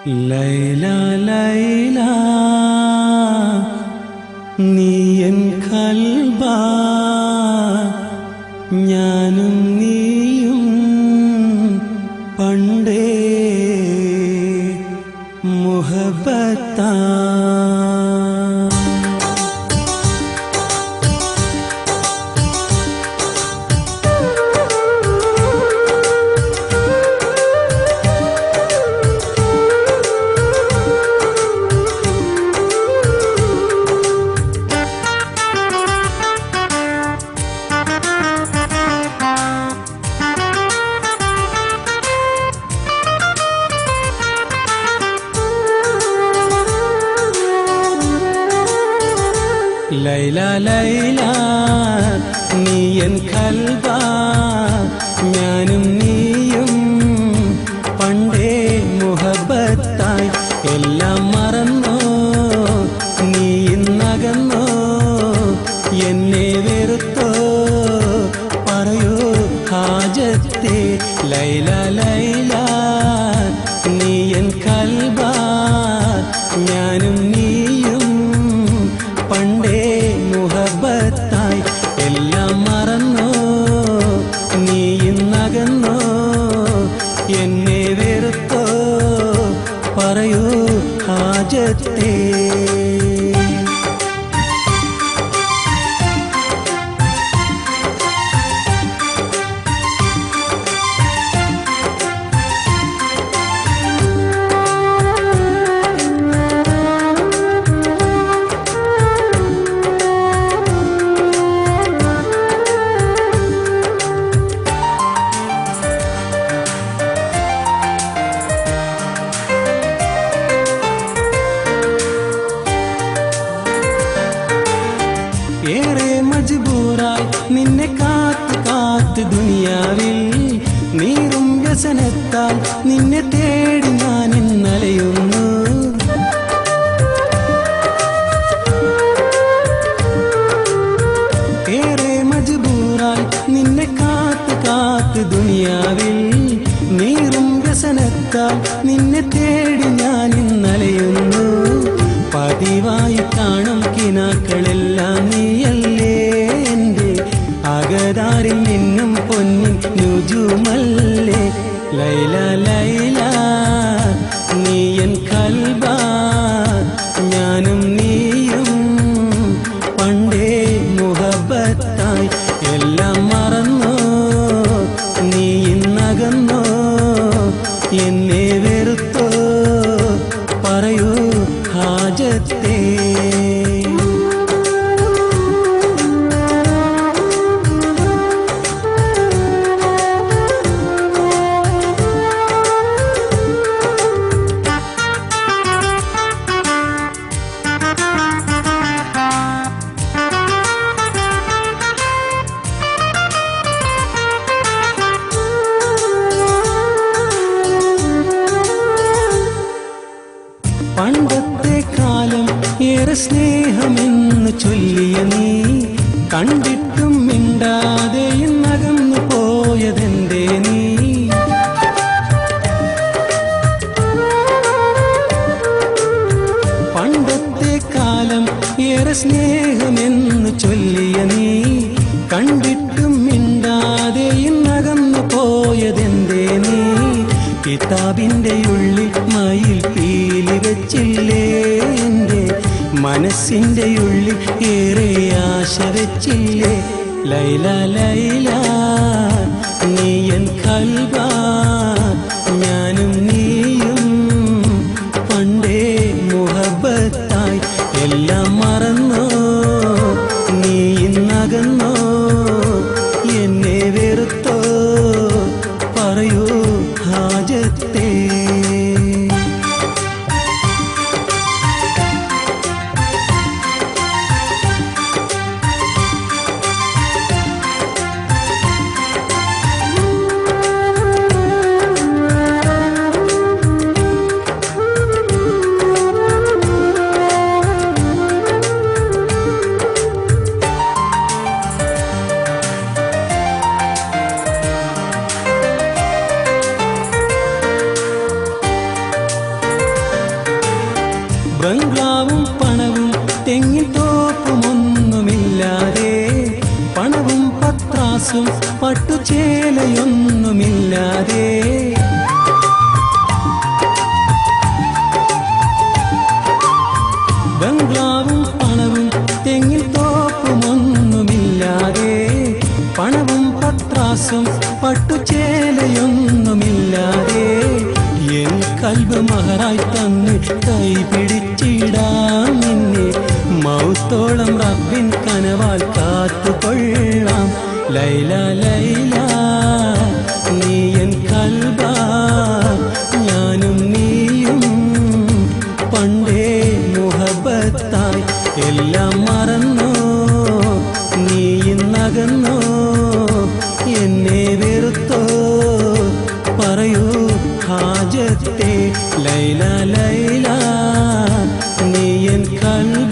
ലൈല ലൈല നീ എൻ ഖൽബാ ഞാനും നീയും പണ്ടേ മുഹബ്ബത്താ ലൈല ലൈല നീ എൻ ഖൽബാ ഞാനും നീയും പണ്ടേ മുഹബ്ബത്തായി എല്ലാം മറന്നോ നീ ഇന്നകന്നോ എന്നെ വെറുത്തോ പറയൂ ഹാജത്തെ ലൈല ലൈല നീ എൻ ഖൽബാ ഞാനും നീയും പണ്ടേ മുഹബ്ബത്തായി എല്ലാം മറന്നോ നീ ഇന്നകന്നോ എന്നെ വെറുത്തോ പറയൂ ഹാജത്തെ ഏറെ മജ്ബൂറായി നിന്നെ കാത്ത് കാത്ത് ദുനിയാവിൽ നീറും വ്യസനത്താൽ നിന്നെ തേടി ഞാൻ ഇന്നലയുന്നു ഏറെ മജ്ബൂറായി നിന്നെ കാത്ത് കാത്ത് ദുനിയാവിൽ നീറും വ്യസനത്താൽ നിന്നെ തേടി ഞാൻ ഇന്നലയുന്നു പതിവായി കാണും കിനാക്കളെല്ലാം നീയല്ലേ എൻ്റെ അകതാരിൽ നിന്നും പൊന്നിൻ നുജുമല്ലേ ലൈല ലൈല നീ എൻ ഖൽബാ ഞാനും നീയും പണ്ടേ മുഹബ്ബത്തായി എല്ലാം മറന്നോ നീ ഇന്നകന്നോ എന്നെ വെറുത്തോ പറയൂ ഹാജത്തെ പണ്ടത്തെ കാലം ഏറെ സ്നേഹമെന്ന് ചൊല്ലിയ നീ കണ്ടിട്ടും മിണ്ടാതെ ഇന്നകന്നു പോയതെന്തേ നീ പണ്ടത്തെ കാലം ഏറെ സ്നേഹമെന്ന് ചൊല്ലിയ നീ കണ്ടിട്ടും മിണ്ടാതെ ഇന്നകന്നു പോയതെന്തേ നീ കിതാബിന്റെ ഉള്ളിൽ മയിൽ പീലി വെച്ചില്ലേ എൻ്റെ മനസ്സിന്റെ ഉള്ളിൽ ഏറെ ആശ വെച്ചില്ലേ ലൈല ലൈല നീ എൻ ഖൽബാ ഞാനും നീയും പണ്ടേ മുഹബ്ബത്തായി എല്ലാം മറന്നോ നീ ഇന്നകന്നോ എന്നെ വെറുത്തോ പറയൂ ഹാജത്തെ പത്രാസും പട്ടുചേലയൊന്നുമില്ലാതെ ബംഗ്ലാവും പണവും തെങ്ങിൽ തോപ്പുമൊന്നുമില്ലാതെ പണവും പത്രാസും പട്ടുചേലയൊന്നുമില്ലാതെ എൻ കൽബ് മഹറായി തന്ന് കൈ പിടിച്ചിടാം നിന്നെ മൗത്തോളം റബ്ബിൻ കനവാൽ കാത്തുകൊള്ളാം ലൈല ലൈല നീ എൻ കൽബാ ഞാനും നീയും പണ്ടേ മുഹബത്തായി എല്ലാം മറന്നോ നീ ഇന്നകന്നോ എന്നെ വെറുത്തോ പറയൂ ഹാജത്തെ ലൈല ലൈല നീ എൻ കൽബ